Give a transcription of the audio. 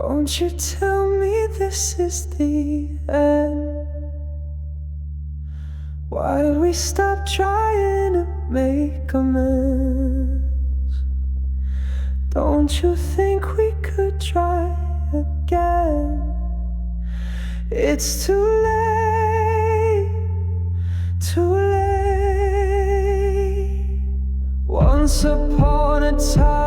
Don't you tell me this is the end. Why'd we stop trying to make amends? Don't you think we could try again? It's too late, too late. Once upon a time